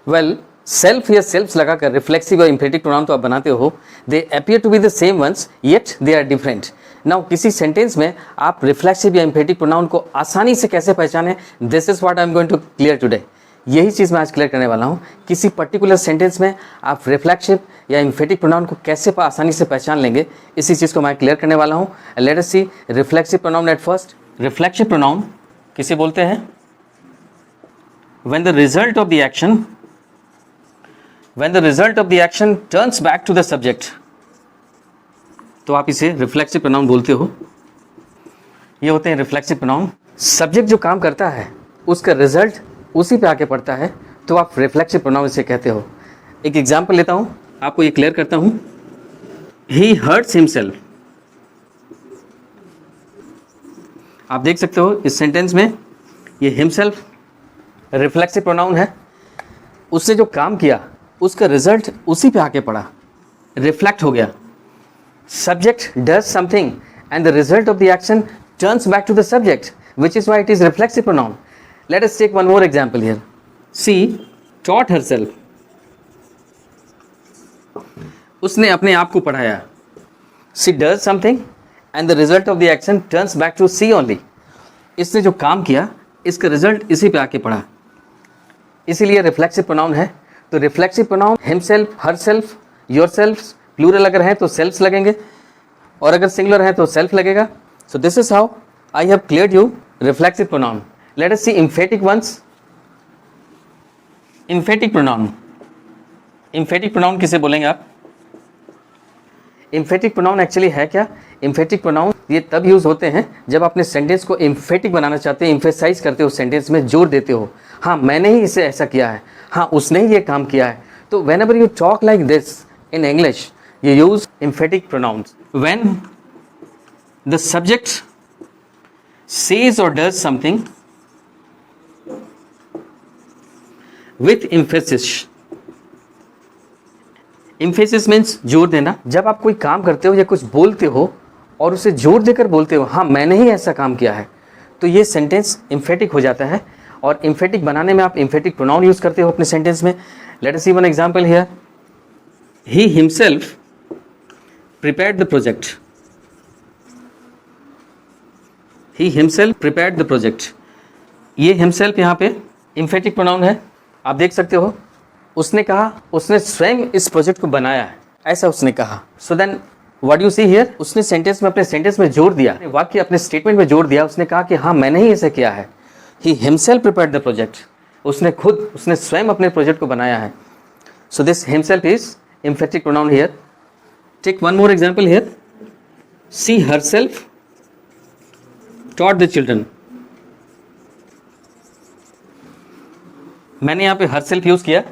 Well self या सेल्फ्स लगाकर reflexive और इम्फेटिक प्रोनाउन तो आप बनाते हो, they appear to be the same ones yet they are different. Now किसी सेंटेंस में आप रिफ्लेक्सिव या इम्फेटिक प्रोनाउन को आसानी से कैसे पहचानें, this is what I am going to clear today. यही चीज़ मैं आज क्लियर करने वाला हूँ। किसी पर्टिकुलर सेंटेंस में आप रिफ्लेक्सिव या इम्फेटिक प्रोनाउन को कैसे आसानी से पहचान लेंगे, इसी चीज़ को मैं क्लियर करने वाला हूँ। Let us see reflexive pronoun at first. Reflexive pronoun किसे बोलते हैं? when the result of the action turns back to the subject, तो आप इसे रिफ्लेक्सिव प्रोनाउन बोलते हो। ये होते हैं रिफ्लेक्सिव प्रोनाउन। सब्जेक्ट जो काम करता है उसका रिजल्ट उसी पे आके पड़ता है, तो आप रिफ्लेक्सिव प्रोनाउन इसे कहते हो। एक एग्जांपल लेता हूं, आपको ये क्लियर करता हूं। ही हर्ट्स हिमसेल्फ। आप देख सकते हो इस सेंटेंस में ये हिमसेल्फ रिफ्लेक्सिव प्रोनाउन है। उसने जो काम किया उसका रिजल्ट उसी पे आके पड़ा, रिफ्लेक्ट हो गया। Subject does something and the result of the action turns back to the subject, which is why it is reflexive pronoun. Let us take one more example here. She taught herself. उसने अपने आप को पढ़ाया। She does something and the result of the action turns back to she only. इसने जो काम किया इसका रिजल्ट इसी पे आके पड़ा, इसीलिए रिफ्लेक्सिव प्रोनाउन है। तो reflexive pronoun himself, herself, yourself, plural अगर है तो सेल्फ्स लगेंगे और अगर सिंगुलर है तो सेल्फ लगेगा। So this is how I have cleared you reflexive pronoun. Let us see emphatic ones. Emphatic pronoun, emphatic pronoun किसे बोलेंगे आप? एम्फेटिक प्रोनाउन एक्चुअली है क्या? एम्फेटिक प्रोनाउन ये तब यूज होते हैं जब अपने सेंटेंस को एम्फेटिक बनाना चाहते हो, एम्फेसाइज करते हो, सेंटेंस में जोर देते हो। हाँ मैंने ही इसे ऐसा किया है, हाँ उसने ही ये काम किया है। तो whenever you talk like this in English, you use emphatic pronouns. When the subject says or does something with emphasis. Emphasis means जोर देना। जब आप कोई काम करते हो या कुछ बोलते हो और उसे जोर देकर बोलते हो, हाँ मैंने ही ऐसा काम किया है, तो ये सेंटेंस एम्फेटिक हो जाता है। और एम्फेटिक बनाने में आप एम्फेटिक प्रोनाउन यूज करते हो अपने सेंटेंस में। Let us see one example here. He himself prepared the project. He himself prepared the project. ये हिमसेल्फ यहाँ पे एम्फेटिक प्रोनाउन है, आप देख सकते हो। उसने कहा, उसने स्वयं इस प्रोजेक्ट को बनाया है, ऐसा उसने कहा। So then what you see here, उसने सेंटेंस में, अपने सेंटेंस में जोर दिया, वाक्य अपने स्टेटमेंट में जोर दिया। उसने कहा कि हाँ मैंने ही ऐसा किया है। He himself prepared the project. उसने स्वयं अपने प्रोजेक्ट को बनाया है। So this himself is emphatic pronoun here. Take one more example here. She herself taught the children. मैंने यहाँ पे हरसेल्फ यूज किया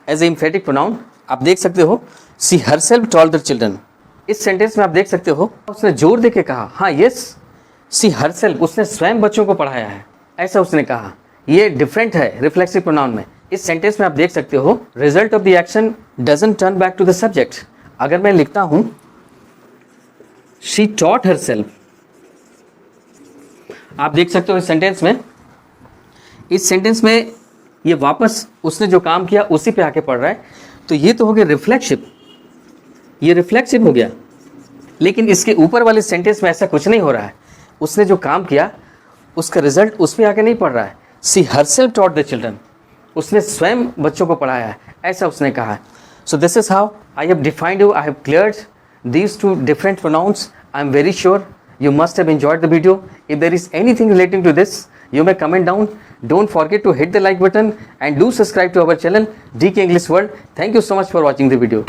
एज ए एम्फेटिक प्रोनाउन, आप देख सकते हो। She herself taught the children. इस सेंटेंस में आप देख सकते हो उसने जोर देके कहा, हाँ यस सी हरसेल्फ, उसने स्वयं बच्चों को पढ़ाया है, ऐसा उसने कहा। ये डिफरेंट है रिफ्लेक्सिव प्रोनाउन में। इस सेंटेंस में आप देख सकते हो result of the action doesn't turn back to the subject. अगर मैं लिखता हूं शी टॉट हरसेल्फ, आप देख सकते हो इस सेंटेंस में ये वापस उसने जो काम किया उसी पे आके पड़ रहा है। तो ये तो हो गया रिफ्लेक्सिव, ये रिफ्लेक्सिव हो गया। लेकिन इसके ऊपर वाले सेंटेंस में ऐसा कुछ नहीं हो रहा है। उसने जो काम किया उसका रिजल्ट उस पे आके नहीं पड़ रहा है। सी हरसेल्फ टॉट द चिल्ड्रन, उसने स्वयं बच्चों को पढ़ाया है, ऐसा उसने कहा है। So this is how I have defined you, I have cleared these two different pronouns. I am very sure you must have enjoyed the video. If there is anything relating to this, you may comment down. Don't forget to hit the like button and do subscribe to our channel DK English World. Thank you so much for watching the video.